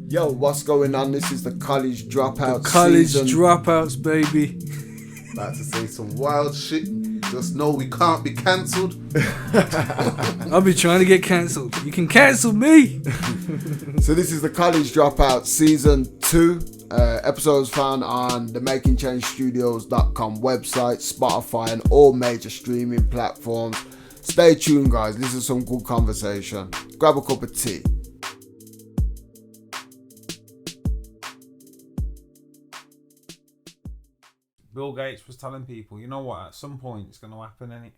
Yo, what's going on? This is the College Dropouts College season. Dropouts, baby. About to say some wild shit. Just know we can't be cancelled. I'll be trying to get cancelled. You can cancel me. So this is the College Dropouts season 2. Episodes found on the MakingChangeStudios.com website, Spotify, and all major streaming platforms. Stay tuned, guys. This is some good conversation. Grab a cup of tea. Bill Gates was telling people, you know what, at some point it's going to happen, innit?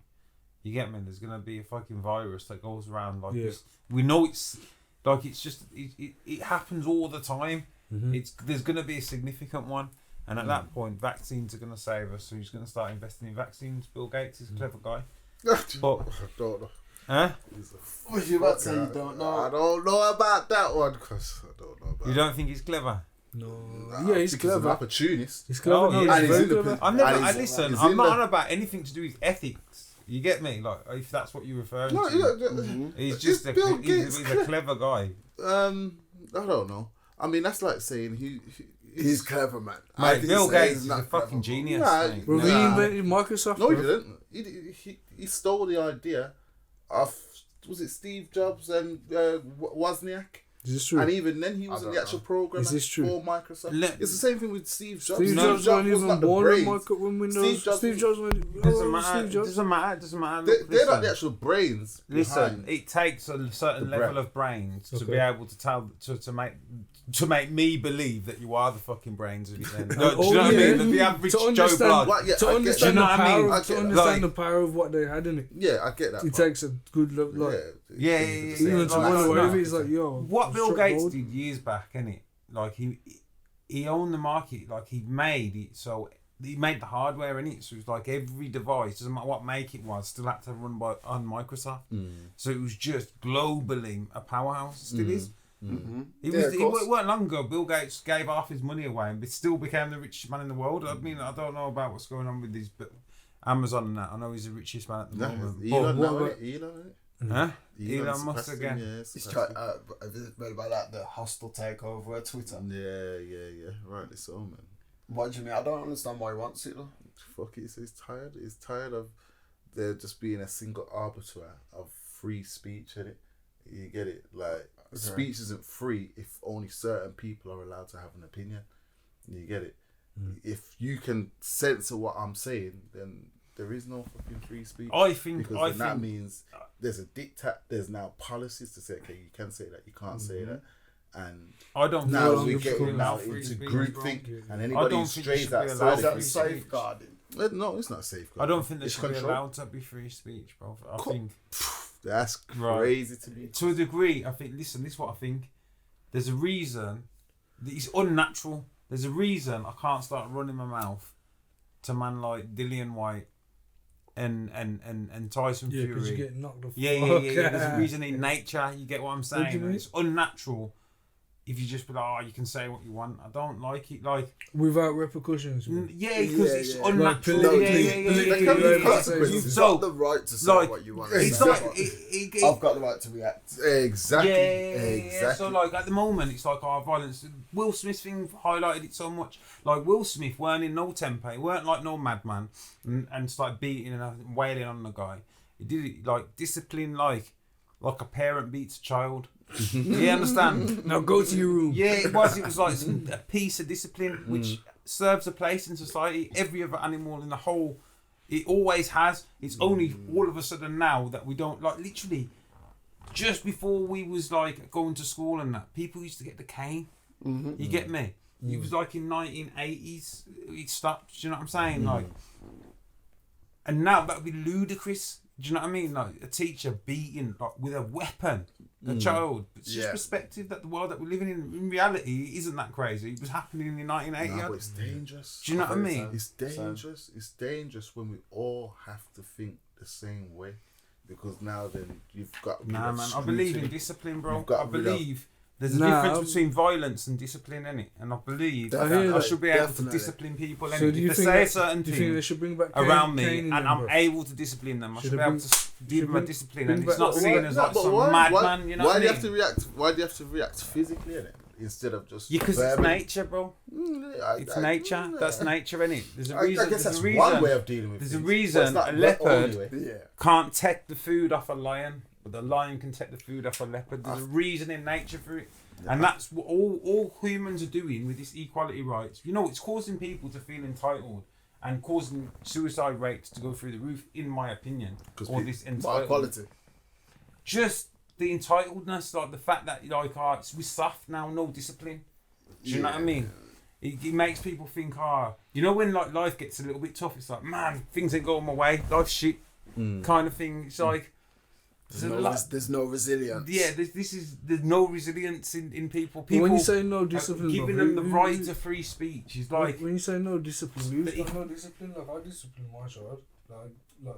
You get me? There's going to be a fucking virus that goes around like this. We know it's like it's just it happens all the time. Mm-hmm. There's going to be a significant one, and at that point vaccines are going to save us. So he's going to start investing in vaccines. Bill Gates is a clever guy. But I don't know. Huh? What you about to say? You don't know? I don't know about that one because I don't know about. You don't think he's clever? No. Yeah, he's clever. He's an opportunist. He's clever. Oh, yeah. And he's very in the clever. Listen, I'm not on about anything to do with ethics. You get me? Like, if that's what you're referring to. He's just he's a clever guy. I don't know. I mean, that's like saying He's clever, man. Mate, Bill Gates is a fucking genius. Bro, he invented Microsoft. No, he bro. didn't. He stole the idea of, was it Steve Jobs and Wozniak? Is this true? And even then, he wasn't the actual programmer for Microsoft. It's the same thing with Steve Jobs. Steve Jobs wasn't even born when Windows. Steve Jobs doesn't matter. They're not the actual brains. Listen, it takes a certain level of brains to be able to tell to make me believe that you are the fucking brains of it. Then. Do you know what I mean? The average Joe Blood. To understand the power of what they had in it. Yeah, I get that. It takes a good look. Yeah. Even to run away with it, it's like, yo. What Bill Gates did years back, innit? Like he owned the market. Like he made it so he made the hardware in it. So it was like every device, doesn't matter what make it was, still had to run on Microsoft. So it was just globally a powerhouse. It still is. Mm-hmm. It weren't long ago. Bill Gates gave half his money away and still became the richest man in the world. I mean, I don't know about what's going on with these, but Amazon and that. I know he's the richest man at the moment. Elon Musk again. He's trying. Have you read about that? The hostile takeover of Twitter. Yeah. Rightly so, man. What do you mean? I don't understand why he wants it though. Fuck it. He's tired. He's tired of there just being a single arbiter of free speech, innit? You get it? Like, speech isn't free if only certain people are allowed to have an opinion. You get it? If you can censor what I'm saying, then there is no fucking free speech. That means there's a diktat. There's now policies to say, okay, you can say that, you can't say that, and I don't. Now we're getting into groupthink, and anybody who strays outside of free safeguarding. No, it's not safeguarding. I don't think there should be allowed to be free speech, bro. I think that's crazy to me. To a degree, I think. Listen, this is what I think. There's a reason that it's unnatural. There's a reason I can't start running my mouth to man like Dillian White and Tyson Fury. Yeah, because you get knocked off. Yeah. There's a reason in nature. You get what I'm saying? It's unnatural. If you just be like, you can say what you want. I don't like it. Like without repercussions. Because it's unnatural. You've got the right to say what you want. It's I've got the right to react. Exactly. Yeah. So like at the moment, it's like our violence. Will Smith thing highlighted it so much. Like Will Smith weren't in no temper. He weren't like no madman and started beating and wailing on the guy. He did it like discipline, like a parent beats a child. You understand? Now go to your room. Yeah, it was like a piece of discipline which serves a place in society. Every other animal in the whole, it always has. It's only all of a sudden now that we don't, like, literally just before we was like going to school and that, people used to get the cane. You get me? It was like in 1980s it stopped. Do you know what I'm saying? Like, and now that would be ludicrous. Do you know what I mean? Like a teacher beating like with a weapon a child. It's just perspective that the world that we're living in reality isn't that crazy. It was happening in the 1980s. No, but it's dangerous. Do you know what I mean? It's dangerous. It's dangerous when we all have to think the same way, because now then you've got. Nah, man. I believe in discipline, bro. I believe. There's a difference between violence and discipline, innit? And I believe I should be able to discipline people. So do you if they say a certain thing they should bring back around me and I'm able to discipline them, I should be able to give them a discipline. And it's not seen as like some madman, you know what I mean? Why do you have to react physically, innit? instead of just. Because it's verbally. nature, bro. It's nature. That's nature, innit? There's a I reason. guess there's that's a reason. one way of dealing with There's things. a reason But a it's not the only leopard way. can't take the food off a lion, but the lion can take the food off a leopard. There's a reason in nature for it. And that's what all humans are doing with this equality rights. You know, it's causing people to feel entitled and causing suicide rates to go through the roof, in my opinion. All this entitlement. Equality. Just the entitledness, like the fact that like we're soft now, no discipline. Do you know what I mean? It makes people think, you know, when like life gets a little bit tough, it's like, man, things ain't going my way, life's shit, kind of thing. It's like There's no resilience. Yeah, there's no resilience in people. But when you say no discipline, giving them the right to free speech is like. When you say no discipline, who's got no discipline? Like I discipline my child. Like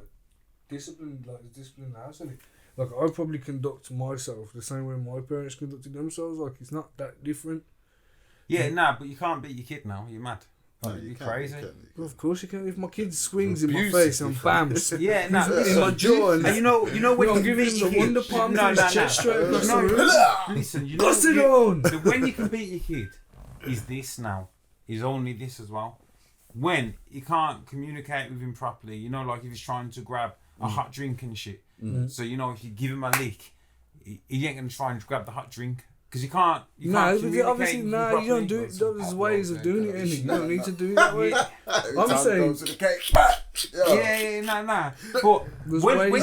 discipline, like discipline in the house, innit? Like I probably conduct myself the same way my parents conducted themselves. Like it's not that different. Yeah, but you can't beat your kid now. You're mad. No, You're crazy. Well, of course you can. If my kid swings in my face and bams, Yeah, in my jaw, and you know when I'm you giving beat him your the kid. wonder palm to his chest straight across the room. Listen, you know Bust it on. when you can beat your kid is this now. Is only this as well. When you can't communicate with him properly, you know, like if he's trying to grab a hot drink and shit. So you know, if you give him a lick, he ain't gonna try and grab the hot drink. Because you can't obviously, you don't do it. There's ways of doing it, innit? You don't need to do it that way. I'm saying. Nah. But when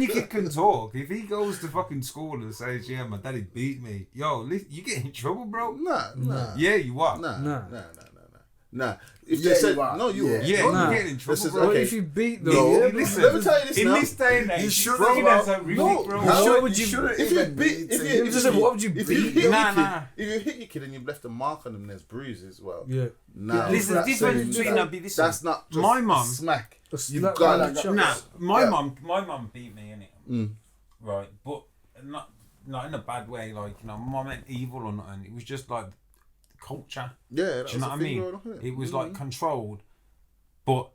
your kid can talk, if he goes to fucking school and says, "Yeah, my daddy beat me," yo, you get in trouble, bro. Nah. Yeah, you are. Nah. If they said no, you are. Yeah, you get in trouble, bro. Well, if you beat them, listen, let me tell you this in now. this day and age, You should bro. have, That's a bro. really, bro. How would you? If you beat, what would you if beat? you hit Nah, your kid, nah. if you hit your kid and you've left a mark on them, there's bruises. Well, Yeah. nah. There's a difference between That's not just my mum. smack. You've got Nah, my mum beat me, innit? Right, but not in a bad way. Like, you know, my mum ain't evil or nothing. It was just like culture. Yeah, Do you know what I mean? It was like controlled, but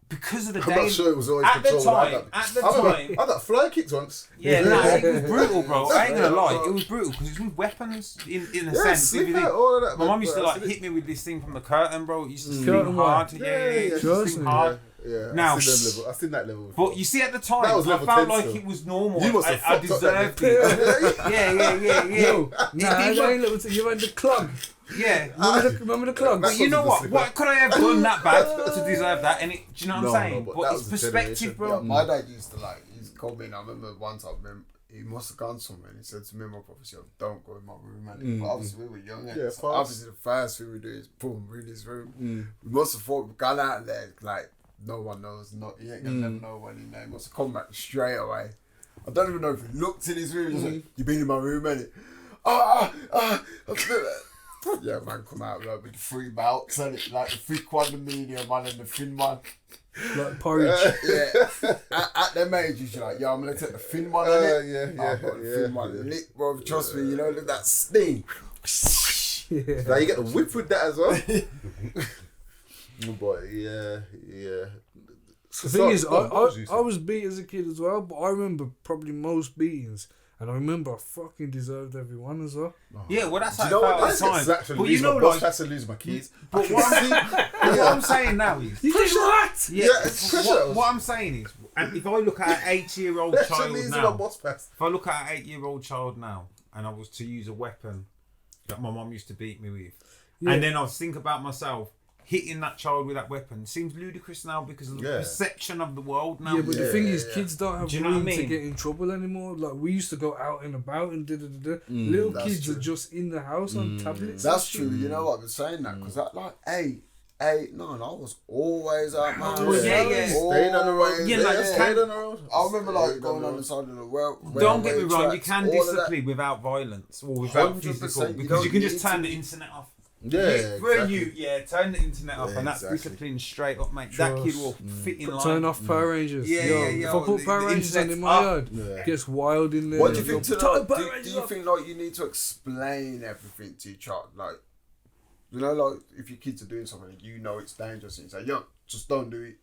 because of the I'm day, not sure it was always at the controlled. time, I got fly kicks once. yeah, it was brutal, bro. I ain't gonna lie, it was brutal because it's with weapons in a sense. If you think, all of that. my mum used to like hit me with this thing from the curtain, bro. It used to Curtain sting hard. wire. Yeah, it used to Trust sting me. hard. Yeah, Now, I've seen that level. Before. But you see, at the time, That was I level felt 10 like still. it was normal. You must have I fucked up that deserved it. Yeah. Nah, I ain't little. You went the club. Yeah. Remember the club? But you know what? What could I have done that bad to deserve that? And do you know what I'm saying? but But that it's was a perspective, generation. bro. My dad used to call me, and I remember one time, he must have gone somewhere, and he said to me and my brother, "Yo, don't go in my room, man." But obviously, we were young, Yeah, so obviously, the first thing we do is boom, read his room. We must have thought we've gone out there, like, no one knows, he ain't gonna never know when he name. Must have come back straight away. I don't even know if he looked in his room, he's like, "You been in my room, innit?" Yeah, man, come out like, with the 3 belts and it, like the thick one, the medium one, and the thin one. Like porridge. Yeah. At them ages, you're like, yo, I'm gonna take the thin one on it. Yeah. The thin one lit, bro. Trust me, you know, look that sting. Now you get the whip with that as well. But yeah. The thing is, I was beat as a kid as well, but I remember probably most beatings, and I remember I fucking deserved every one as well. Yeah, well, that's how you know I what? felt at the time. But But you you know, know, like, has to lose my keys. but what I'm saying now is, You did what? what I'm saying is, and if I look at an 8-year-old child now, if I look at an 8-year-old child now, and I was to use a weapon that my mum used to beat me with, and then I think about myself hitting that child with that weapon, seems ludicrous now because of the perception of the world now. Yeah, but the thing is, kids don't have Do you know what I room to mean? get in trouble anymore. Like, we used to go out and about and Little kids are just in the house on tablets. That's true. You know what? I've been saying that because that like 8, I was always out, man. Staying on the road. Staying on the road. I remember like going on the side of the road. Don't get me wrong, you tracks, can all of that. discipline without violence or without 100%, physical, you because don't you can just need turn to. the internet off. Yeah, Turn the internet off, Yeah, and that's exactly. discipline straight up, mate. That kid will fit in line. Turn off Power Rangers. Yeah, If I put Power Rangers on in my yard, it gets wild in there. What do you think? Turn Power Do Rangers you off. think like you need to explain everything to your child? Like, you know, like if your kids are doing something, you know it's dangerous, and you say, "Yo, just don't do it."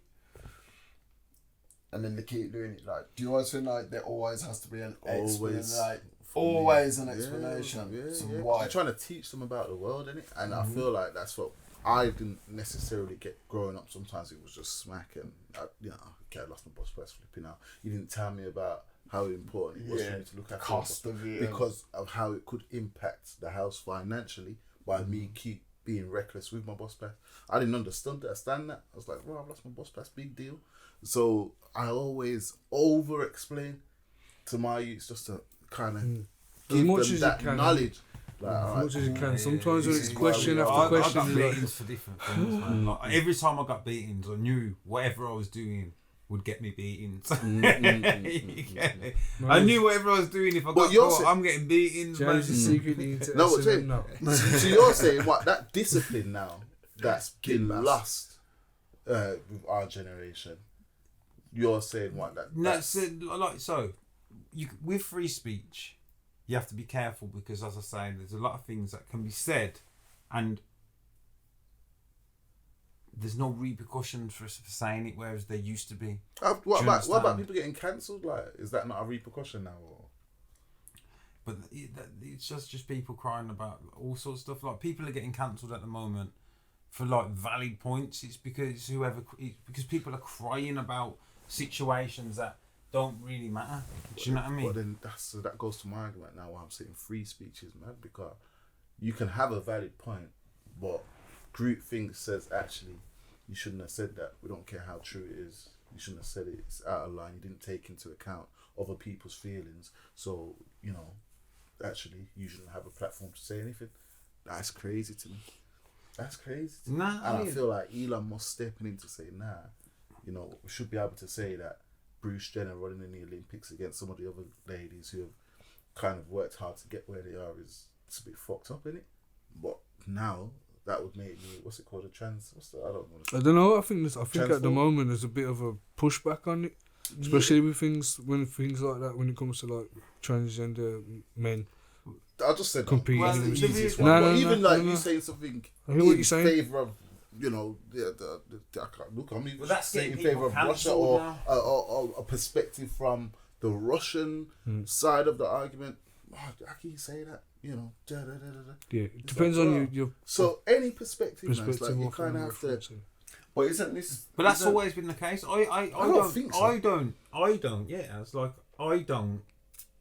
and then they keep doing it. Like, do you always feel like there always has to be an explanation? Like, For always me. an explanation. So Yeah. why? You're trying to teach them about the world, innit? And I feel like that's what I didn't necessarily get growing up. Sometimes it was just smack and, okay, I lost my boss press flipping out. You didn't tell me about how important it was for me to look after cost of it, because of how it could impact the house financially by me keep being reckless with my boss pass. I didn't understand that. I was like, well, I've lost my boss pass, big deal. So I always over explain to my youths just to kind of give them that knowledge. Like, as much as you can. Sometimes when it's is question why after we I question, got you're like, beatings for different things, man. Like, every time I got beatings, I knew whatever I was doing would get me beatings. You get it? I knew whatever I was doing, if I got caught, I'm getting beatings. James is secretly into No, what S&M now. So you're saying what that discipline now that's been lost with our generation. You're saying what that? No, so with free speech, you have to be careful because, as I say, there's a lot of things that can be said, and there's no repercussions for saying it, whereas there used to be. What about people getting cancelled? Like, is that not a repercussion now? Or? But it's just people crying about all sorts of stuff. Like, people are getting cancelled at the moment for like valid points. It's because people are crying about situations that don't really matter. Do you know what I mean? Well, then that goes to my argument now. Why I'm saying free speech is mad, because you can have a valid point, but groupthink says actually you shouldn't have said that. We don't care how true it is. You shouldn't have said it. It's out of line. You didn't take into account other people's feelings. So actually you shouldn't have a platform to say anything. That's crazy to me. That's crazy. Nah, I feel like Elon Musk stepping in to say, we should be able to say that Bruce Jenner running in the Olympics against some of the other ladies who have kind of worked hard to get where they are it's a bit fucked up, innit? But now that would make me, what's it called, I don't know. I think at the moment there's a bit of a pushback on it, especially with things like that when it comes to like transgender men. I just said competing. That's the easiest one. No, But even no. you saying something I hear what you're saying. favour of, I can't look. I'm even that's saying in getting favour of people Russia cancelled or a perspective from the Russian side of the argument. How can you say that? Yeah, it depends on your So any perspective, man, it's perspective. like you kind of have to. But isn't this? But that's always been the case. I don't think so. I don't. Yeah, it's like I don't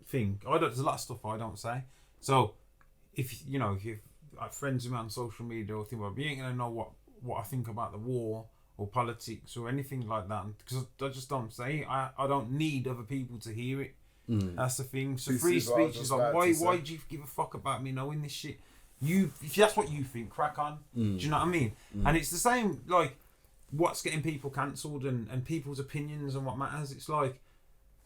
think. There's a lot of stuff I don't say. So if you have friends of me on social media or think, well, you ain't gonna know what I think about the war or politics or anything like that, because I just don't say it. I don't need other people to hear it. That's the thing. So free speech is like, why do you give a fuck about me knowing this shit? If that's what you think, crack on. Do you know what I mean? And it's the same, like, what's getting people cancelled and people's opinions and what matters. It's like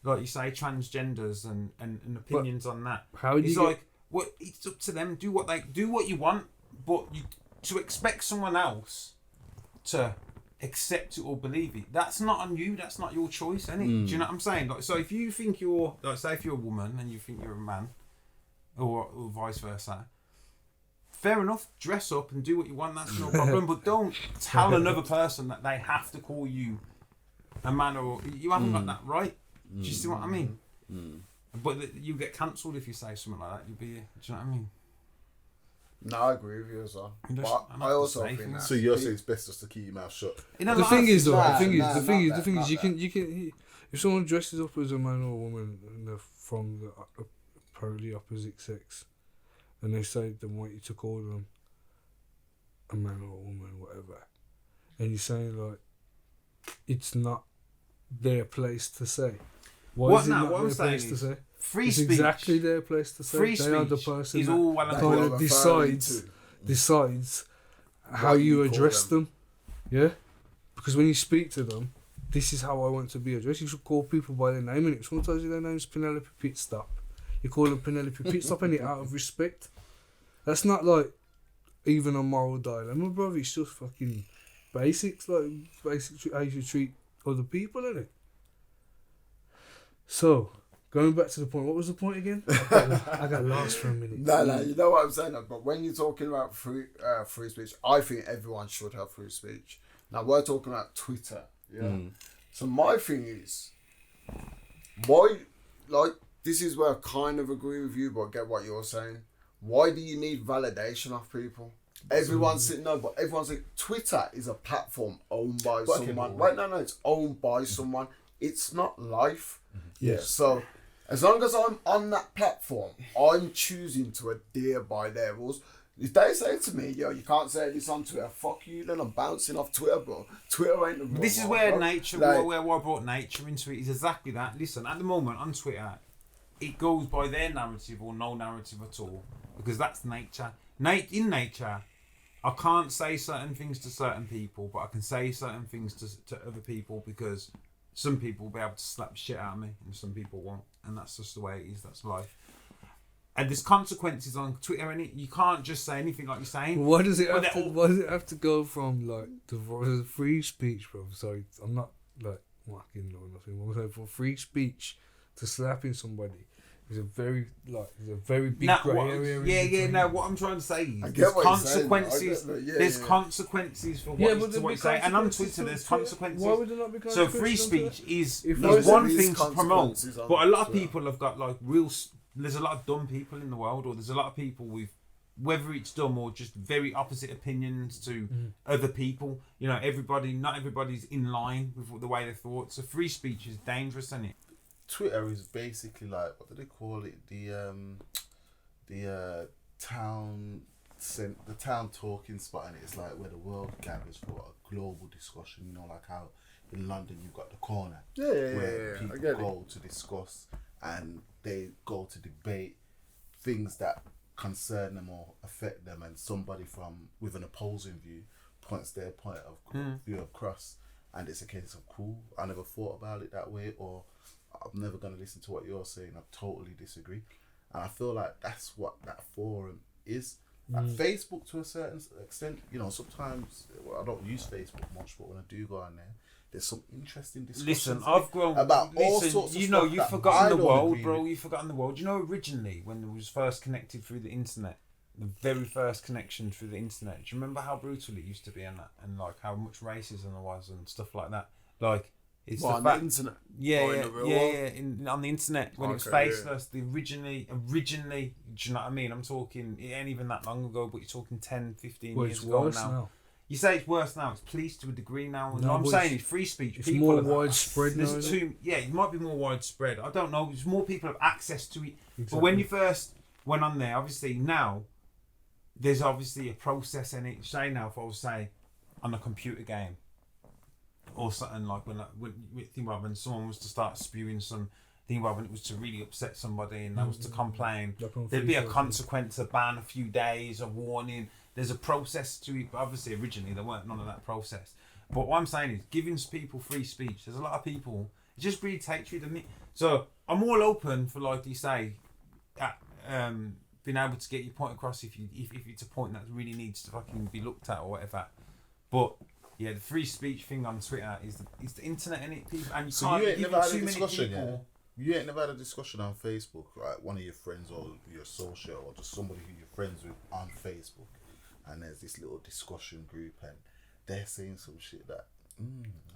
you say, transgenders and opinions on that. How do it's you like, well, it's up to them. Do what you want, but to expect someone else to accept it or believe it, that's not on you. That's not your choice, is it? Do you know what I'm saying? Like, so if you think you're, like, say if you're a woman and you think you're a man, or vice versa, fair enough, dress up and do what you want, that's no problem, but don't tell another person that they have to call you a man, or you haven't got that right. Do you see what I mean? But you get cancelled if you say something like that. You'll be, do you know what I mean? No, I agree with you as well. But I also think that. So you're saying it's best just to keep your mouth shut. The thing is, you can. If someone dresses up as a man or a woman and they're from the apparently opposite sex, and they say they want you to call them a man or a woman, whatever, and you're saying like it's not their place to say. Why is it not their place to say? Free it's speech. Exactly their place to say. Free they speech are the person is that all well and kind good. of decides how you address them. Yeah? Because when you speak to them, this is how I want to be addressed. You should call people by their name. And if someone tells you their name's Penelope Pitstop, you call them Penelope Pitstop and out of respect. That's not like even a moral dilemma, bro. It's just fucking basics, like basic how you treat other people, innit? So, going back to the point, what was the point again? I got lost for a minute. No, you know what I'm saying? But when you're talking about free speech, I think everyone should have free speech. Now, we're talking about Twitter. Yeah. So, my thing is, why, like, this is where I kind of agree with you, but I get what you're saying. Why do you need validation of people? Everyone's sitting there, but everyone's like, Twitter is a platform owned by someone. Right? No, it's owned by someone. It's not life. Yeah. So, as long as I'm on that platform, I'm choosing to adhere by their rules. If they say to me, yo, you can't say this on Twitter, fuck you, then I'm bouncing off Twitter, bro. Twitter ain't the But this is where nature, where I brought nature into it, is exactly that. Listen, at the moment on Twitter, it goes by their narrative or no narrative at all, because that's nature. In nature, I can't say certain things to certain people, but I can say certain things to other people, because some people will be able to slap the shit out of me and some people won't, and that's just the way it is. That's life. And there's consequences on Twitter, and you can't just say anything like you're saying. Why does it have to go from like the free speech, bro? Sorry, I'm not like whacking or nothing. I'm saying for free speech to slapping somebody is a very big grey area. Yeah. No, what I'm trying to say is there's consequences. There's consequences for what you say, and on Twitter there's consequences. Why would there not be consequences? So free speech is there's one thing to promote, but a lot of Twitter. people have got like real. There's a lot of dumb people in the world, or there's a lot of people with, whether it's dumb or just very opposite opinions to other people. You know, not everybody's in line with the way they thought. So free speech is dangerous, isn't it? Twitter is basically like, what do they call it? The town talking spot, and it's like where the world gathers for a global discussion. You know, like how in London you've got the corner where people go to discuss and they go to debate things that concern them or affect them, and somebody with an opposing view points their point of view across, and it's a case of cool, I never thought about it that way, or I'm never going to listen to what you're saying, I totally disagree. And I feel like that's what that forum is. Like Facebook, to a certain extent, you know, sometimes I don't use Facebook much, but when I do go on there, there's some interesting discussions. Listen, I've grown about all sorts of you know, stuff you've that forgotten I the don't world, agree bro. with. You've forgotten the world. You know, originally when it was first connected through the internet, the very first connection through the internet. Do you remember how brutal it used to be, and like how much racism there was and stuff like that? Like, it's on the fact, the internet? Yeah, Or in the real world? on the internet when it was Okay, faceless. The originally, do you know what I mean? I'm talking, it ain't even that long ago, but you're talking 10, 15 years ago now. You say it's worse now. It's policed to a degree now. And I'm saying it's free speech. It's more widespread now. It might be more widespread. I don't know. There's more people have access to it. Exactly. But when you first went on there, obviously now there's obviously a process in it. Say now, if I was say on a computer game or something, like when someone was to start spewing some thing about when it was to really upset somebody and that was to complain, there'd be a consequence, a ban, a few days, a warning. There's a process to it, but obviously originally there weren't none of that process. But what I'm saying is giving people free speech. There's a lot of people, it just really takes you to me. So I'm all open for, like you say, being able to get your point across if it's a point that really needs to fucking be looked at or whatever. But yeah, the free speech thing on Twitter is the internet, innit? People, and you can't give never had too a many discussion, people. You ain't never had a discussion on Facebook, right? One of your friends or your associate or just somebody who you're friends with on Facebook, and there's this little discussion group, and they're saying some shit that I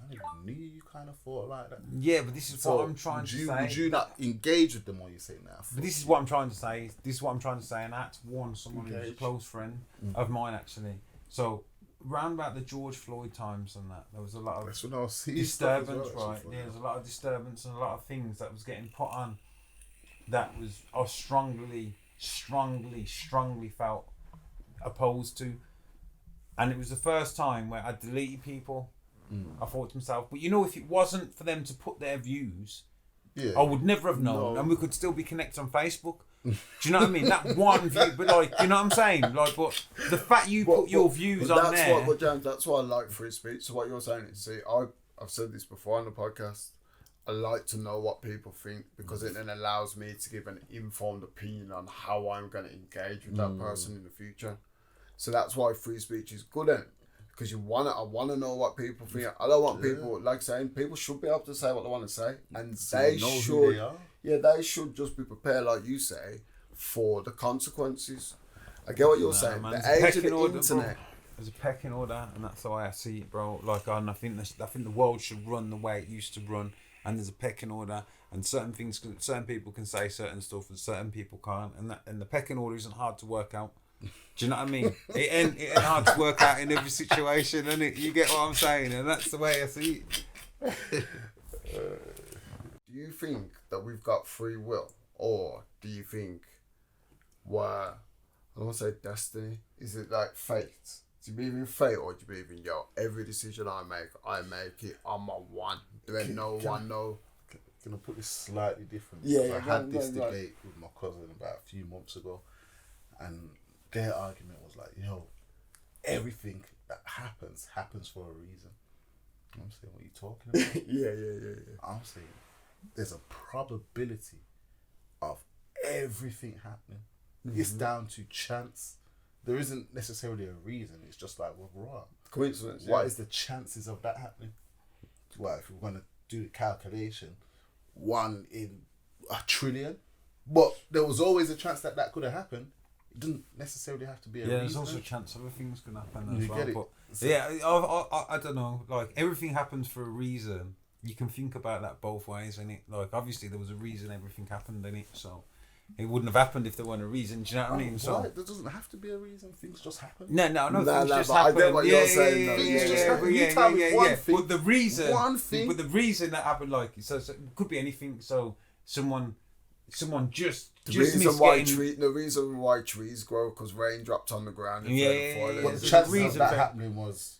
never knew you kind of thought like that. Yeah, but this is what I'm trying to say. Would you not engage with them, or you saying that? But this is what I'm trying to say. And I had to warn someone who's a close friend of mine, actually. So, round about the George Floyd times and that, there was a lot of disturbance, right? Yeah, there was a lot of disturbance and a lot of things that was getting put on that I strongly felt opposed to. And it was the first time where I deleted people. I thought to myself, but you know, if it wasn't for them to put their views, I would never have known, and we could still be connected on Facebook. Do you know what I mean? That one view, but like, you know what I'm saying? Like, but the fact you put your views on there. James, that's why I like free speech. So what you're saying is, see, I've said this before on the podcast. I like to know what people think, because it then allows me to give an informed opinion on how I'm going to engage with that person in the future. So that's why free speech is good, because I want to know what people think. I don't want people, like saying, people should be able to say what they want to say, and they should just be prepared, like you say, for the consequences. I get what you're saying. Man, the age of the internet. There's a pecking order, and that's the way I see it, bro. Like, and I think the world should run the way it used to run, and there's a pecking order, and certain people can say certain stuff, and certain people can't, and the pecking order isn't hard to work out. Do you know what I mean? It ain't hard to work out in every situation, and you get what I'm saying, and that's the way I see it. Do you think that we've got free will, or do you think I don't want to say destiny? Is it like fate? Do you believe in fate, or do you believe in every decision I make it on my one? There ain't no one, no. Can I put this slightly different? Yeah, I had this debate with my cousin about a few months ago, and their argument was like, everything that happens for a reason. I'm saying, what are you talking about? yeah. I'm saying there's a probability of everything happening. Mm-hmm. It's down to chance. There isn't necessarily a reason. It's just like, well, right. Coincidence. What is the chances of that happening? Well, if we're going to do the calculation, 1 in a trillion. But there was always a chance that could have happened. It doesn't necessarily have to be a reason. There's also a chance other things can happen as You well. get it. But So, I don't know. Like, everything happens for a reason. You can think about that both ways, innit? Like, obviously there was a reason everything happened, innit? So it wouldn't have happened if there weren't a reason. Do you know what I mean? So there doesn't have to be a reason. Things just happen. No, things just but happen. I get what you're saying, though. Things just happen. You tell me one thing. But the reason, one thing. But the reason that happened, like, so it could be anything. So someone just the reason why trees grow because rain dropped on the ground. But the chances of that happening was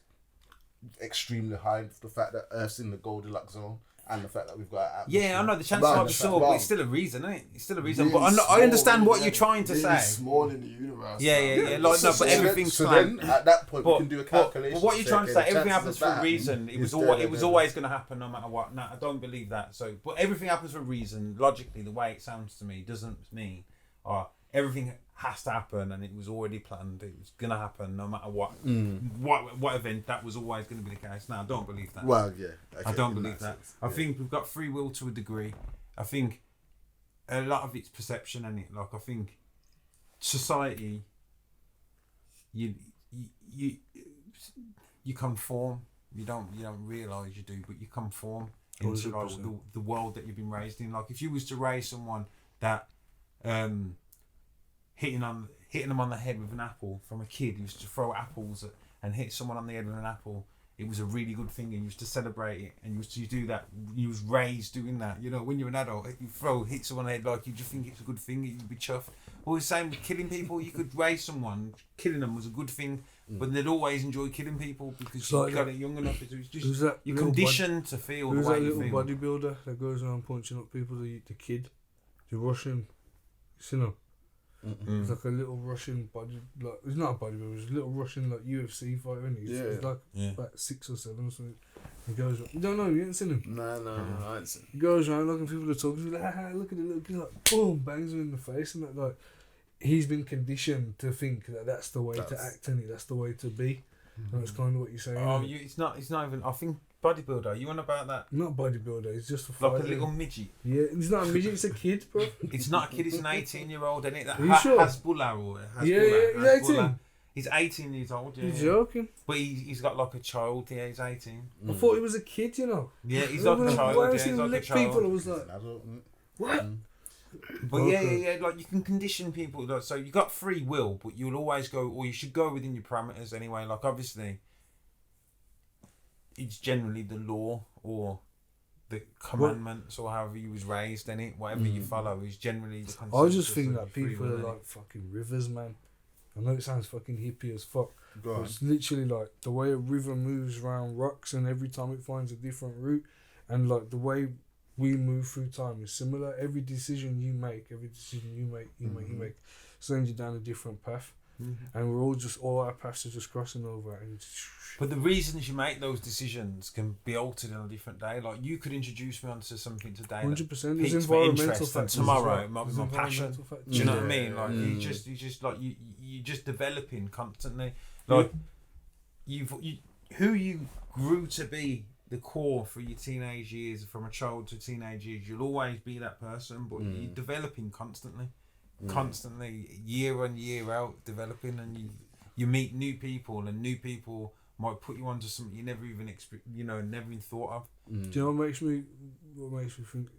extremely high. The fact that Earth's in the Goldilocks zone. And the fact that we've got I know the chances might be small, but it's still a reason, isn't it? It's still a reason. Really but I understand what you're trying to say. Small in the universe. Yeah. Like, no, but everything's planned. Then at that point, we can do a calculation. But what you're trying to say, everything happens for a reason. It was always going to happen, no matter what. No, I don't believe that. So, but everything happens for a reason. Logically, the way it sounds to me doesn't mean, everything has to happen, and it was already planned. It was going to happen, no matter what. What event, that was always going to be the case. No, I don't believe that. Well, yeah. I don't believe that. I think we've got free will to a degree. I think a lot of it's perception, and it. Like, I think society, you conform. You don't realise you do, but you conform into like the world that you've been raised in. Like, if you was to raise someone that hitting them on the head with an apple from a kid who used to throw apples and hit someone on the head with an apple, it was a really good thing, and you used to celebrate it, and you used to do that. You was raised doing that. When you're an adult, you hit someone on the head, like, you just think it's a good thing, you'd be chuffed. Well, the same with killing people. You could raise someone, killing them was a good thing, but they'd always enjoy killing people because you got it young enough. It's just you're conditioned to feel the way you feel. Who's that little bodybuilder that goes around punching up people? The kid, the Russian, He's like a little Russian he's not a bodybuilder, he's a little Russian UFC fighter, isn't he? He's like about 6 or 7 or something. He goes, you don't know, you ain't seen him? No, I ain't seen him. He goes around looking people are talking, he's like, look at the little kid, like, boom, bangs him in the face, and that, like, he's been conditioned to think that that's the way to act, and that's the way to be. And that's kind of what you're saying. It's not even, I think, bodybuilder, you on about that? Not bodybuilder, it's just a fighter. Like a little midget. Yeah, it's not a midget, it's a kid, bro. It's not a kid, it's an 18-year-old, isn't it? That Are you sure? He's 18. He's 18 years old, yeah. You're joking? But he's got like a child, he's 18. I thought he was a kid, Yeah, he's like a child, he's like a child. People, I was like, what? But yeah, like, you can condition people, like, so you got free will, but you'll always go, or you should go within your parameters anyway. Like, obviously, it's generally the law or the commandments or however you was raised in it, whatever you follow is generally the consensus. I just think that people are like fucking rivers, man. I know it sounds fucking hippie as fuck, but it's literally like the way a river moves around rocks, and every time it finds a different route, and like the way we move through time is similar. Every decision you make, sends you down a different path. And we're all our paths are just crossing over. But the reasons you make those decisions can be altered on a different day. Like, you could introduce me onto something today 100%. There's environmental factors, and tomorrow it might be my passion. Do you know what I mean? Like, you're just developing constantly. Like, who you grew to be, the core for your teenage years, from a child to teenage years, you'll always be that person, but you're developing constantly, year on year out, developing, and you meet new people, and new people might put you onto something you never even never even thought of. Do you know what makes me what makes me think.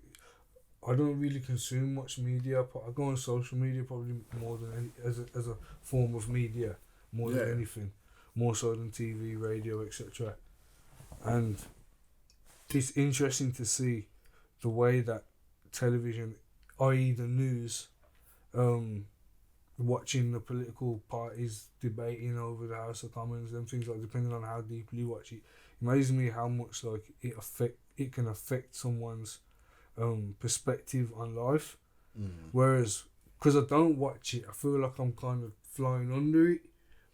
I don't really consume much media. I go on social media probably more than any, as a form of media, more than anything, more so than TV, radio, etc. And it's interesting to see the way that television, i.e. the news, watching the political parties debating over the House of Commons and things like, depending on how deeply you watch it, amazes me how much like it can affect someone's perspective on life. Whereas, because I don't watch it, I feel like I'm kind of flying under it,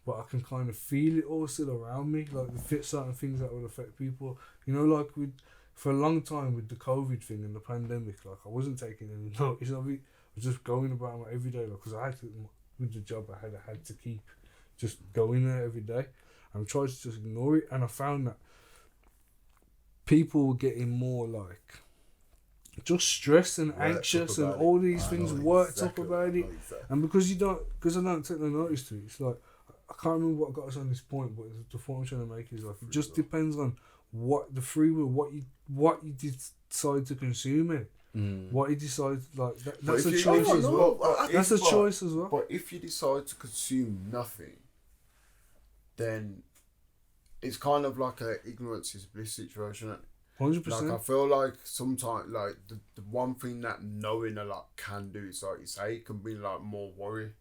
but I can kind of feel it all still around me, like the certain things that would affect people. You know, like for a long time with the COVID thing and the pandemic, like I wasn't taking any notice of it. I was just going about my everyday life because I had to, with the job I had to keep just going there every day. And I tried to just ignore it, and I found that people were getting more like just stressed and anxious and all these things worked up about it. And because I don't take no notice to it, it's like, I can't remember what got us on this point, but the point I'm trying to make is like, it just depends on what the free will, what you decide to consume it. What you decide, like that's a choice as well. That's a choice as well. But if you decide to consume nothing, then it's kind of like a ignorance is bliss situation. 100%. Like I feel like sometimes, like the one thing that knowing a lot can do is, like you say, it can be like more worry.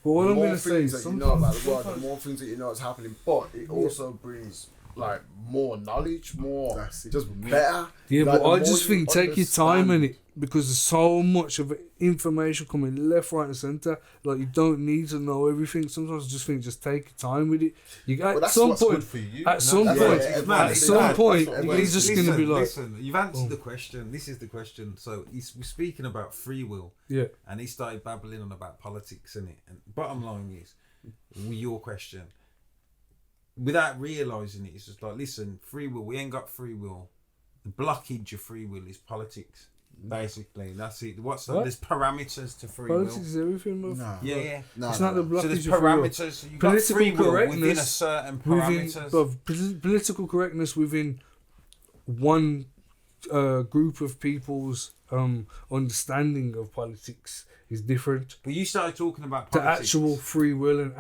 But what the I'm more gonna say things is that you know about the world, the more things that you know is happening. But it also brings like more knowledge, more just better. Yeah, like, but I just think take your time in it, because there's so much of information coming left, right, and centre. Like you don't need to know everything. Sometimes I just think just take your time with it. You got at some point. At some point, he's just gonna be like. Listen, you've answered the question. This is the question. So we're speaking about free will. Yeah. And he started babbling on about politics, innit? And bottom line is, your question. Without realising it, it's just like, listen, free will, we ain't got free will. The blockage of free will is politics, basically. That's it. There's parameters to free politics will. is everything, bro. No. Yeah. No, it's not the blockage so there's of free will. parameters. So you've got free will within a certain parameters. Political correctness within one group of people's understanding of politics is different. But you started talking about politics. The actual free will and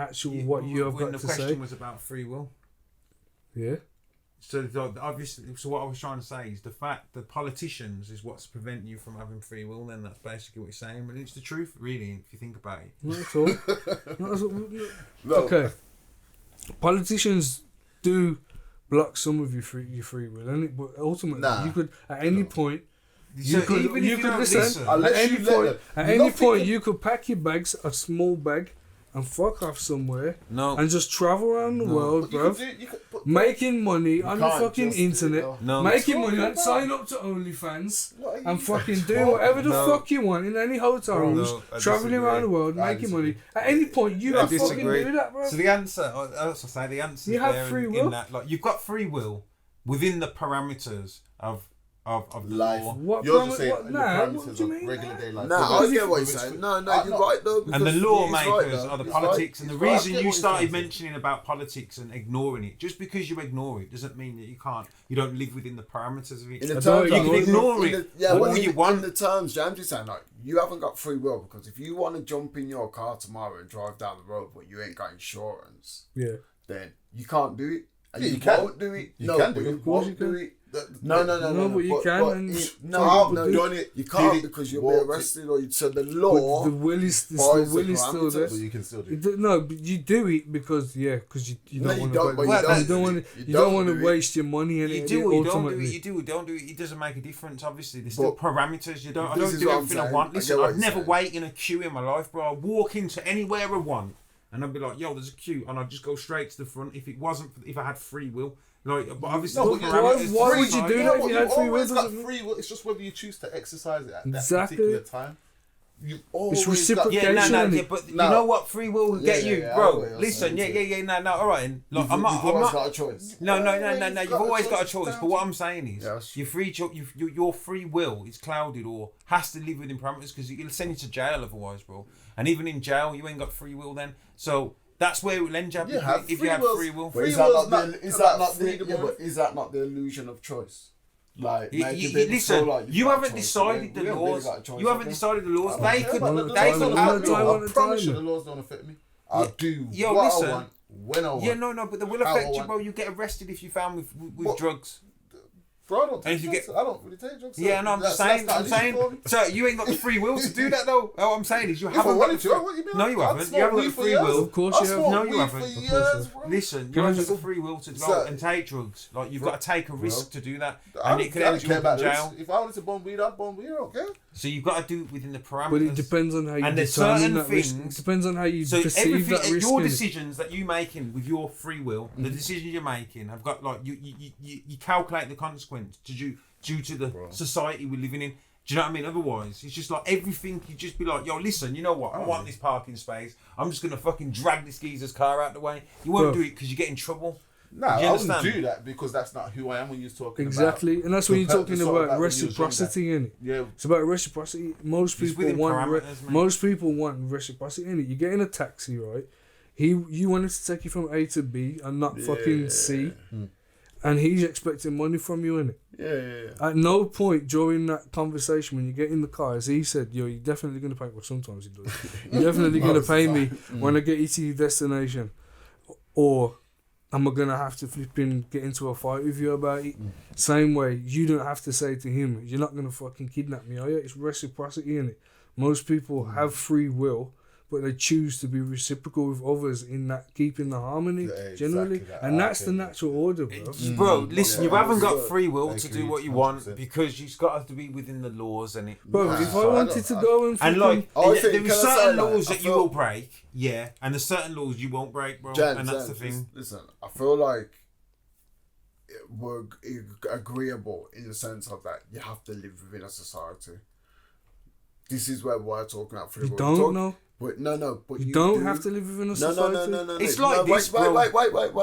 what you have got to say. The question was about free will. Yeah. So obviously, what I was trying to say is the fact that politicians is what's preventing you from having free will. Then that's basically what you're saying. But it's the truth, really, if you think about it. Not at all. Not at all. No. Okay. Politicians do block some of your free will, innit? But ultimately, you could at any point. You could listen. At any point, you could pack your bags, a small bag, and fuck off somewhere. And just travel around the world, bro. Making money on the fucking internet. Making money and sign up to OnlyFans and fucking do whatever the fuck you want in any hotel rooms. Traveling around the world, making money. At any point, you can fucking do that, bro. So the answer, the answer. You have free will. In that, like, you've got free will within the parameters of life. What you're just saying what parameters do you of mean? regular day life. No, I get what you're saying. No, you're right though. And the lawmakers are the politics. And the reason you started saying. mentioning about politics and ignoring it, just because you ignore it doesn't mean that you don't live within the parameters of it. In the terms, you can ignore it. All you want. In the terms, James is saying, like, you haven't got free will, because if you want to jump in your car tomorrow and drive down the road but you ain't got insurance, then you can't do it. And you won't do it. You can do it. You won't do it. No, but you can. You can't because you'll be arrested, or so the law. The will is still there. But you can still do it. No, but you do it because you don't want to waste your money. And you do or you don't do it. You do or don't do it. It doesn't make a difference. Obviously, there's still parameters. I don't do everything I want. Listen, I've never waited in a queue in my life, bro. I walk into anywhere I want, and I'd be like, "Yo, there's a queue," and I'd just go straight to the front. If I had free will. Like, but obviously, why would you do that if you had free will? Got free will. It's just whether you choose to exercise it at that particular time. You always it's reciprocation. But you know what free will will get you, bro. Listen, all right. Look, You've always got a choice. No. You've always got a choice. But what I'm saying is, your free will is clouded or has to live within parameters, because it'll send you to jail otherwise, bro. And even in jail, you ain't got free will then. So. That's where it will end up if you have free will. Is that not the illusion of choice? Like, You, making you, people listen, feel like you got a haven't choice. decided the We haven't really laws. got a choice, You haven't have we? decided the laws. I don't They care could. about the They laws, could don't outlaw. affect me. time. I promise you the laws don't affect me. I'll do Yo, what listen. I want, when I want. Yeah, no, but they will how I affect you, want. bro. You get arrested if you found with What? drugs. Bro, I don't And if take you drugs. I don't really take drugs. Yeah, no, I'm just saying. That's not I'm an issue saying. for me. So you ain't got the free will to do that, though. All I'm saying is you If I haven't got wanted the to, free. what you mean? No, you I'd haven't. You smoke haven't got weed the for free years. will. Of course I you have. smoked No, you weed haven't. for Of course years, you have. bro. Listen, you Can I haven't got just- the free will to go Sir. and take drugs. Like you've got to take a risk to do that, I and don't it could I don't end you care up about in jail. this. If I wanted to bomb weed, I'd bomb weed. I don't care. So you've got to do it within the parameters. But it depends on how you And there's determine certain that risk. things- It depends on how you So perceive everything, that risk. your innit? decisions that you making with your free will, the decisions you're making have got like you calculate the consequence due to the society we're living in. Do you know what I mean? Otherwise, it's just like everything. You just be like, yo, listen, you know what? I want this parking space. I'm just gonna fucking drag this geezer's car out the way. You won't Bro. do it because you get in trouble. Nah, Do you I wouldn't understand? do that because that's not who I am when you're talking Exactly, and that's when you're talking sort of about like when you was younger. reciprocity, innit? Yeah, It's about reciprocity. Most It's people within want parameters, mate. most people want reciprocity, innit? You get in a taxi, right? You wanted to take you from A to B and not fucking C, and he's expecting money from you, innit? yeah. At no point during that conversation when you get in the car, as he said, yo, you're definitely gonna pay. Well, sometimes he does. You're definitely gonna pay me when I get you to your destination, or am I gonna have to flipping get into a fight with you about it? Same way, you don't have to say to him, you're not gonna fucking kidnap me, are you? It's reciprocity, innit? Most people have free will, but they choose to be reciprocal with others in that keeping the harmony Yeah, generally, exactly that. and that's Okay. the natural order, bro. Bro, listen, Yeah, you haven't got yeah. free will I to agree, do what you want 100%. because you've got to be within the laws and it. Bro, Nah, if I so I wanted to don't- go and And fucking like, I think- there can are I say, certain like, laws I that you feel- will break, yeah, and there's certain laws you won't break, bro, and that's the thing. Listen, I feel like we're agreeable in the sense of that you have to live within a society. This is where we're talking about free you will. don't know. But no, but You you don't do. have to live within a No, society. no. It's no, like wait, this, bro. Wait.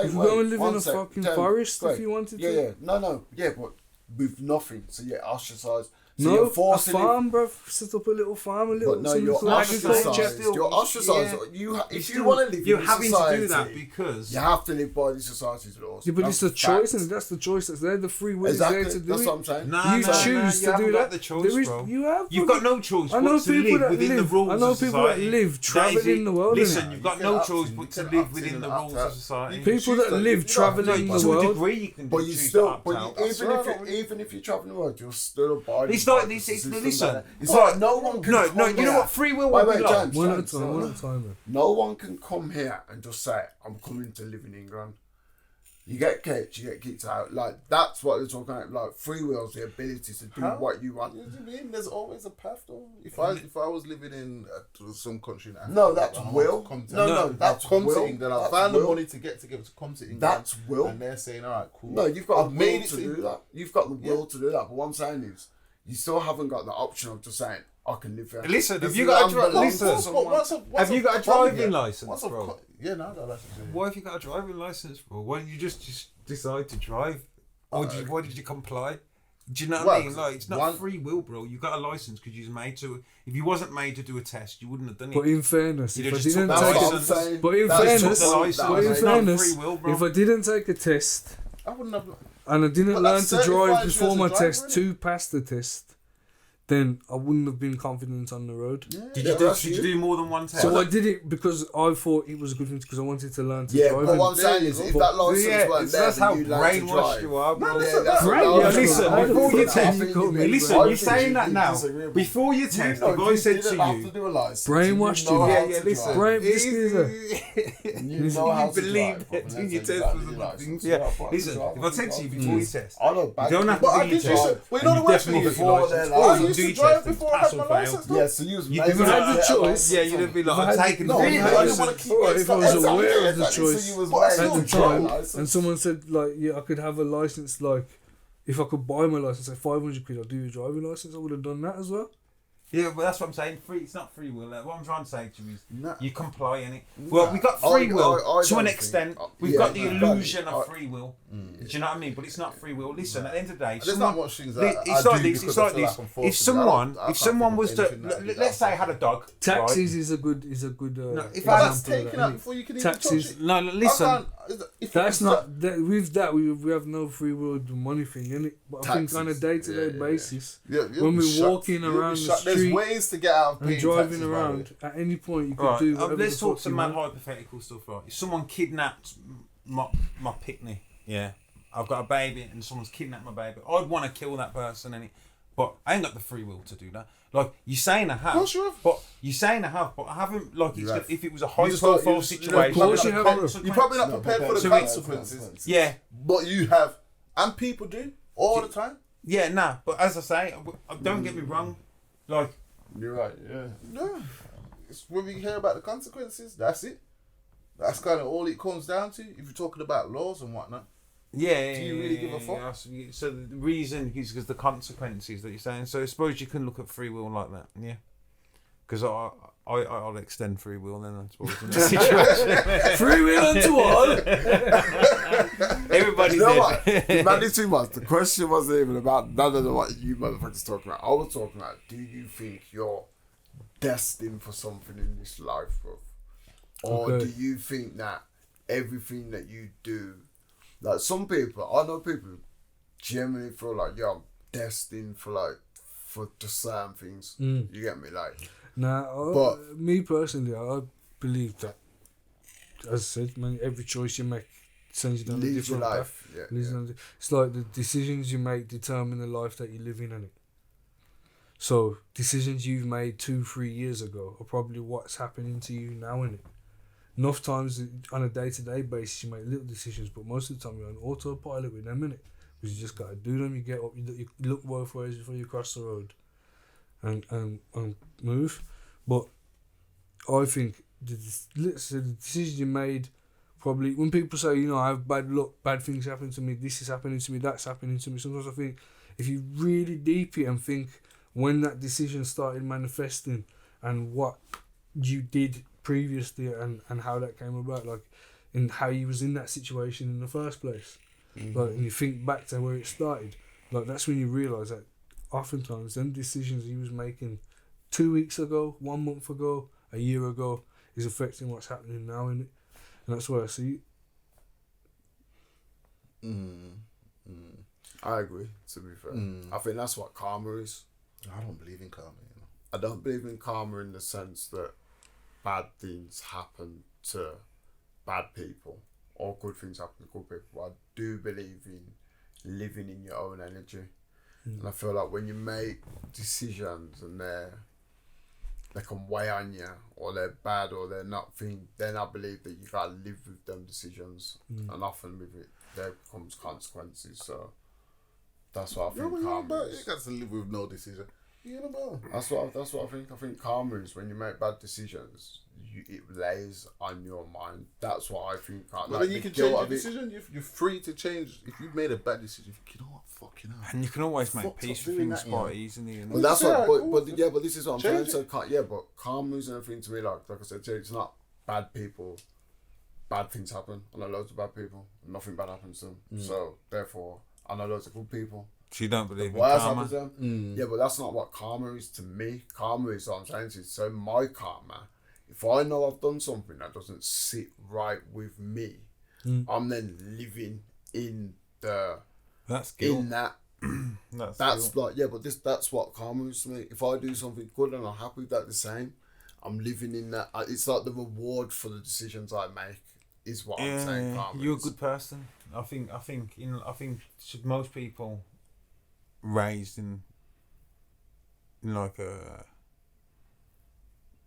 You can go and live in One a sec. fucking Tell me, forest if wait. you wanted Yeah, to. yeah. No. Yeah, but with nothing. So you're ostracized. So No, you're a forced to live. farm, bro. Set up a little farm, a little. But no, some you're little ostracized. agriculture. You're ostracized. Yeah. If you want to live You're in having society, to do that because you have to live by the society's laws. Yeah, but That's it's the choice, fact. and that's the choice that's there. The free will Exactly. is there to do That's it. what I'm saying. Nah, You nah, choose nah, to you do haven't that. got the choice, There is, bro. you have. You've got no choice I know but to people live that within the live. rules I know of people that society. live That is traveling it. the world. Listen, innit? you've got You no can choice opt but in, to you can live opt within in the and rules opt of out. society. You can People choose that to- live you traveling know, the To a world. degree, you can But you choose still, to opt but out. even if you're traveling the world, you're still abiding. It's like by this. the It's system listen. that- It's Alright, like no one can. No, come you know here. what free will Wait, would be like. James, One at a James, time. One at a time, man. No one can come here and just say, I'm coming to live in England. You get kicked, you get kicked out. Like, that's what they're talking about. Like, free will is the ability to do How? what you want. You mean there's always a path though? If I was living in some country in Africa, No, that's and I will. want to come to- No, that's I've come will. to England. I That's found the will. money to get together to come to England. That's will. And they're saying, all right, cool. No, you've got I've the made will it to to- do that. You've got the will to do that. But what I'm saying is, you still haven't got the option of just saying, I can live here. Listen, This have you is got a unbelievable. listen? Have you got a driving license, bro? Yeah, no, I got a license. Yeah. Why have you got a driving license, bro? Why didn't you just decide to drive? Or why did you comply? Do you know what I Well, mean? Like, it's not one- free will, bro. You got a license because you was made to. If you wasn't made to do a test, you wouldn't have done it. But in fairness, You'd if have I just didn't took That's the what take I'm license. saying. But in That's fairness- just the what- license. that but was in It's it. not fairness, free will, bro. if I didn't take a test I wouldn't have. and I didn't But learn that to drive certifies you before as a my driver, test innit? to pass the test, then I wouldn't have been confident on the road. Did Yeah, you do? that's Did you you. do more than one test? So I did it because I thought it was a good thing because I wanted to learn to Yeah, drive. but and- what I'm saying is, if But- that license yeah, weren't there, that's how then you learn to brainwashed drive. you are, bro. Yeah, that's Right, what yeah, I think. listen, I before think you that- test- I think you made Listen, right. I you're think saying you that did now. disagreeable. Before you You test, know, if I you said didn't to have you, to do a license. Brainwashed know you. how yeah, to yeah, listen. drive. Brain- this geezer. You know how You to believe drive, that but doing your that's test exactly was a good license. thing. Yeah, Yeah, but listen, drive, if I said to you drive, before you test, I know back you don't have But to I do did your use test. it. Well, you know and the worst definitely thing get is your before license. they're Or like- you I used do to your drive test and before I pass had or my fail. license. Yeah, so you was You made did to had get the a choice. license. Yeah, you'd be like, If I I'm had- taking No, the I free didn't license. want to keep Alright, it. if I was Exactly, aware of the exactly. choice So you was But made I at still the to drive time, license. and someone said like, yeah, I could have a license. Like, if I could buy my license at 500 quid, I'll do your driving license. I would have done that as well. Yeah, but that's what I'm saying. It's not free will. What I'm trying to say to you is Nah. you comply in it. Well, we got free will to an extent. We've got the illusion of free will. Do you know what I mean? But it's not free will. Listen, at the end of the day, There's not much things that it's I like do this. because It's I like feel this. like I'm forced If to do. someone, I if someone was to, anything that I do let's say I had a dog. Taxis right? is a good if But I that's taken out before you can even touch Taxis. it. No, listen. That's not that, with that we have no free will with the money thing, innit? But I think on a day-to-day basis, when we're walking around the there's street ways to get out of and paying driving taxes, around, at any point you could Right, do whatever let's the talk fuck some you mad want. hypothetical stuff, right? If someone kidnapped my picnic, yeah, I've got a baby and someone's kidnapped my baby, I'd want to kill that person, innit? But I ain't got the free will to do that. Like, you're saying I have, course you have. but you're saying I have, but I haven't. Like, You it's have. if it was a You just got- high-profile you just- situation, Of course you have. You're probably not prepared for the So consequences. Yeah, But you have, and people do all the time. yeah, nah. But as I say, don't get me wrong. Like, You're right. Yeah. No, it's when we hear about the consequences. That's it. That's kind of all it comes down to. If you're talking about laws and whatnot. yeah. Do you really give a fuck? Yeah, so the reason is because the consequences that you're saying. So I suppose you can look at free will like that. Yeah. Because I'll extend free will then, I suppose, in this situation. Free will unto all. Everybody You know did. what? Man, it's too much. The question wasn't even about none of what you motherfuckers talking about. I was talking about, do you think you're destined for something in this life, bro? Or Okay. do you think that everything that you do, like some people, I know people genuinely feel like, yeah, I'm destined for certain things. You get me? Like, But me personally, I believe that, as I said, man, every choice you make sends you down a live your different life. path. Yeah, Leads yeah. down the- It's like the decisions you make determine the life that you live in, innit? So decisions you've made 2-3 years ago are probably what's happening to you now, innit? Enough times on a day-to-day basis you make little decisions, but most of the time you're on autopilot with them, innit? Because you just gotta do them. You get up, you look both ways before you cross the road, and move. But I think the decisions you made, probably when people say, you know, I have bad luck, bad things happen to me, this is happening to me, that's happening to me. Sometimes I think if you really deep it and think when that decision started manifesting and what you did previously and how that came about, like, and how you was in that situation in the first place. Like, and you think back to where it started, like, that's when you realise that oftentimes them decisions you was making 2 weeks ago, 1 month ago, a year ago is affecting what's happening now, innit? And that's why I see it. I agree, to be fair. I think that's what karma is. I don't believe in karma. You know? I don't believe in karma in the sense that bad things happen to bad people or good things happen to good people. I do believe in living in your own energy. And I feel like when you make decisions and they can weigh on you, or they're bad, or they're not then I believe that you gotta live with them decisions. And often with it there comes consequences. So that's what I think karma You is. got to live with no decision. You know, That's what I think. I think karma is when you make bad decisions, it lays on your mind. That's what I think. but Like, then you the can guilt change your of it- decision. You're free to change. If you've made a bad decision, you know what? Fuck, you know. And you can always make Fucked peace up with doing things that, quite you know. easily. And But that's Yeah, what. cool. But this is what I'm saying. Change So but karma is everything to me. Like I said, it's not bad people. Bad things happen. I know loads of bad people. Nothing bad happens to them. So therefore, I know loads of good people. So you don't believe in Worse karma? happens to them. Yeah, but that's not what karma is to me. Karma is what I'm saying to you. So my karma, if I know I've done something that doesn't sit right with me, I'm then living in That's guilt. in that. That's guilt. Like, yeah, but that's what karma is to me. If I do something good and I'm happy with that the same, I'm living in that. It's like the reward for the decisions I make is what I'm saying. Karma You're a is. good person. I think should most people raised in like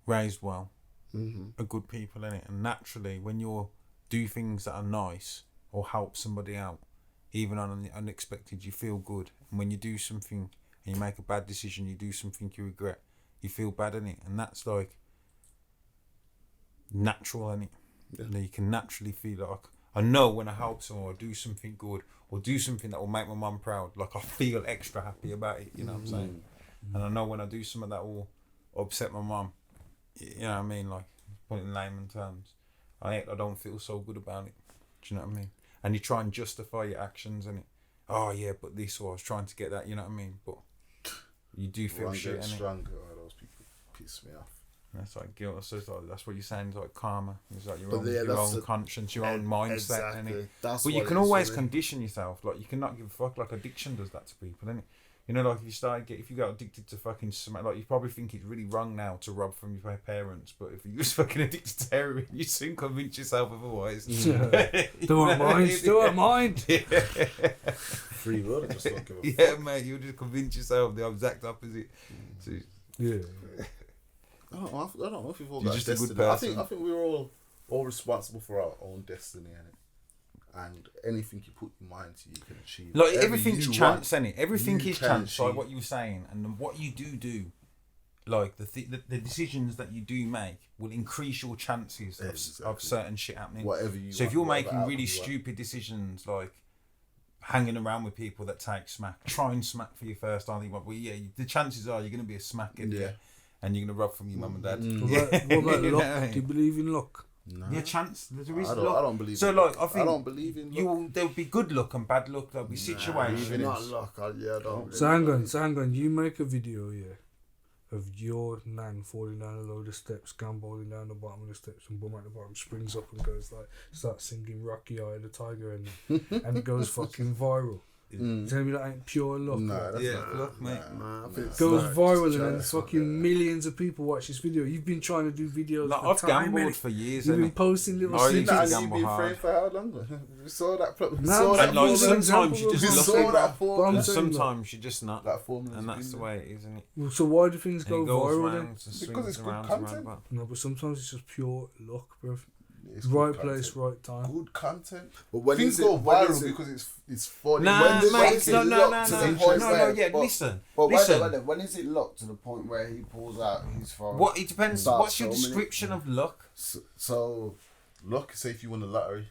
raised well are good people in it, and naturally when you do things that are nice or help somebody out, even on the unexpected, you feel good. And when you do something and you make a bad decision, you do something you regret, you feel bad in it, and that's like natural in it. Yeah. You can naturally feel like, I know when I help someone or do something good or do something that will make my mum proud, like I feel extra happy about it, you know what I'm saying? And I know when I do something that will upset my mum. You know what I mean? Like, put it in layman terms. I don't feel so good about it. Do you know what I mean? And you try and justify your actions, innit? Oh yeah, but this, or I was trying to get that. You know what I mean? But you do feel shit, innit? Stronger. Oh, those people piss me off. That's like guilt. So it's like, that's what you're saying. It's like karma. It's like your But own, yeah, your that's own a- conscience, your own mindset. Exactly. Innit? That's But you what can it is always for me. condition yourself. Like, you cannot give a fuck. Like, addiction does that to people, innit? You know, like, if you got addicted to fucking smack, like, you probably think it's really wrong now to rob from your parents, but if you're just fucking addicted to heroin, you soon convince yourself otherwise. Don't mind. Free will. I just don't give a Yeah, mate, you'll just convince yourself the exact opposite. So, Yeah. I don't know if we've all You're got just a good destiny. person. I think we're all responsible for our own destiny, and anything you put your mind to, you can achieve. like, Whatever everything's you chance, want, innit? Everything you is can chance, like achieve. what you were saying, and then what you do, like the decisions that you do make will increase your chances Exactly. of certain shit happening. Whatever you So if want, you're whatever making outcome really you want. stupid decisions, like hanging around with people that take smack, try and smack for your first time, well, yeah, the chances are you're going to be a smackhead, Yeah. and you're going to rob from your mum and dad. What about You know luck? what I mean? Do you believe in luck? No. Yeah, chance. There is I luck. don't believe. So, in like, luck. I think don't believe in luck. there'll be good luck and bad luck. There'll be Even situations. not luck. I don't. So hang on. You make a video, of your nan falling down a load of steps, gambolling down the bottom of the steps, and bum at the bottom springs up and goes like, starts singing Rocky Eye of the Tiger, and it goes fucking viral. Tell me that ain't pure luck. No, right? that's Yeah, not luck, mate. Nah, I think it's Goes like viral just and then jealous, fucking yeah. millions of people watch this video. You've been trying to do videos Like, for I've time, gambled innit? for years, You've been innit? posting little I Seen used to that, snippets. and you've gamble been praying hard. for how long? We saw that. We No, saw but that. And like, was an sometimes you example just we of- look saw at that that, formula. I'm and saying, like, sometimes you're just not. That formula. And that's the way it is, isn't it? Well, so why do things go And it goes viral then? round and swings Because it's good around and content. round about. No, but sometimes it's just pure luck, bro. It's Right good place, content. right time. Good content. But when Things is it- go when viral is it- because it's funny. Nah, When is mate, it no, locked to the point where- yeah, but- listen. But Listen. when is it locked to the point where he pulls out his phone? What, it depends, Starts what's your filming it? description of luck? So, look, say if you won the lottery.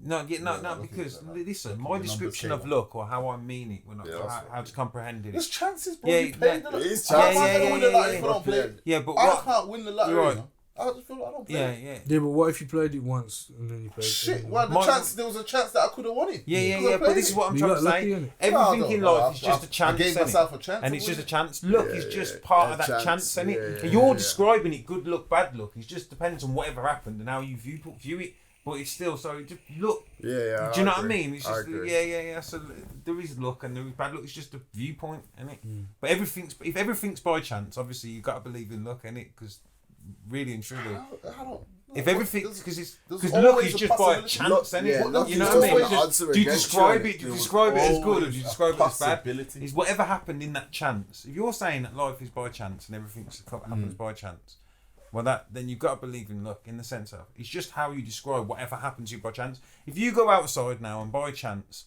No, Yeah, because looking at listen, that. my Looking at description numbers of came luck, or how I mean it, when Yeah, that's how to comprehend There's it. chances, bro. Yeah, You play yeah, the it is How am I chances. gonna win the Yeah, lottery yeah, if I don't play it? Yeah, but I what? can't win the lottery. You're right. You know? I just feel like I don't play Yeah, it. yeah. Yeah, but what if you played it once and then you played it? Shit, again? well, My- there was a chance that I could have won it. Yeah, Because I but played this is it. what I'm You trying got to lucky, say. innit? Everything in life is I- just a chance. I gave innit? myself a chance. And to it's win just a it. chance. Luck Yeah, is just yeah. part A of that chance, chance, innit? yeah, And yeah, you're yeah. describing it good luck, bad luck. It just depends on whatever happened and how you view it. But it's still, so it just look. Yeah. Do you know what I agree. mean? It's just agree. yeah. So there is luck and there is bad luck. It's just a viewpoint, innit? But if everything's by chance, obviously you got to believe in luck, innit? Because really and truly, I don't. if everything's because there's luck always is a just by a possibility. chance, Luck- innit? yeah, luck You is know what I mean? always Just- odds are do you against describe you, it? Do you innit? describe it as good or do Always you a describe it as bad? possibility. Is whatever happened in that chance. If you're saying that life is by chance and everything happens by chance, well, then you've got to believe in luck in the sense of it's just how you describe whatever happens to you by chance. If you go outside now and by chance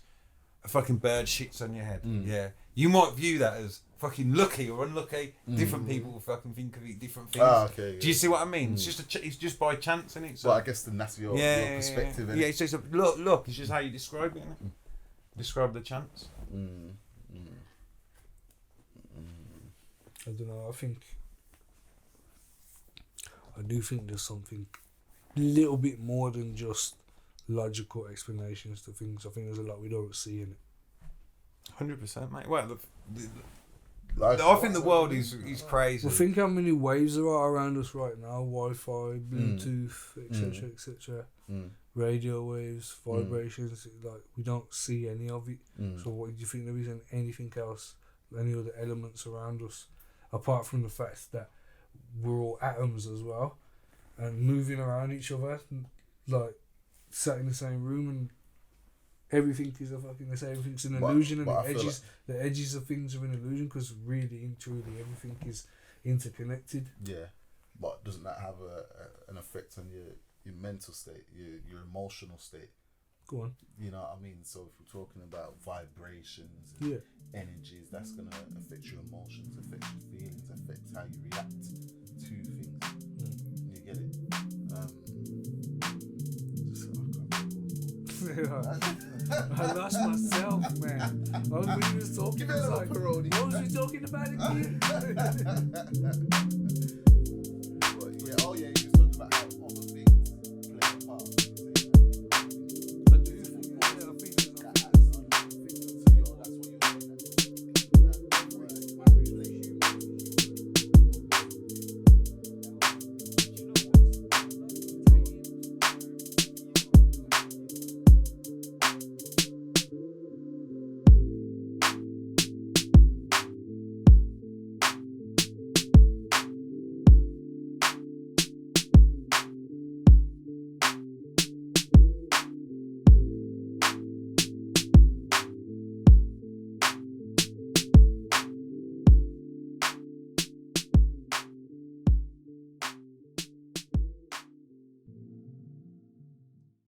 a fucking bird shits on your head, yeah, you might view that as fucking lucky or unlucky. Different people will fucking think of it different things. Okay. Do you see what I mean? It's just it's just by chance, isn't it? So Well, I guess that's your perspective. yeah. So it's a look. It's just how you describe it. Innit? Describe the chance. I don't know. I do think there's something a little bit more than just logical explanations to things. I think there's a lot we don't see in it. 100%, mate. Well, Life- I think the world is crazy. Well, think how many waves there are around us right now: Wi-Fi, Bluetooth, etc., etc. Radio waves, vibrations. Like we don't see any of it. So, what do you think? There isn't anything else, any other elements around us, apart from the fact that we're all atoms as well, and moving around each other, like sat in the same room, and everything is a fucking the same. Everything's an illusion, and but I feel the edges of things are an illusion because really and truly everything is interconnected. Yeah, but doesn't that have an effect on your mental state, your emotional state? Go on. You know what I mean? So if we're talking about vibrations and Yeah. energies, that's gonna affect your emotions, affect your feelings, affect how you react to things. You get it? I lost myself, man. When you was talking, Give it a little Peroni. what was we talking about again?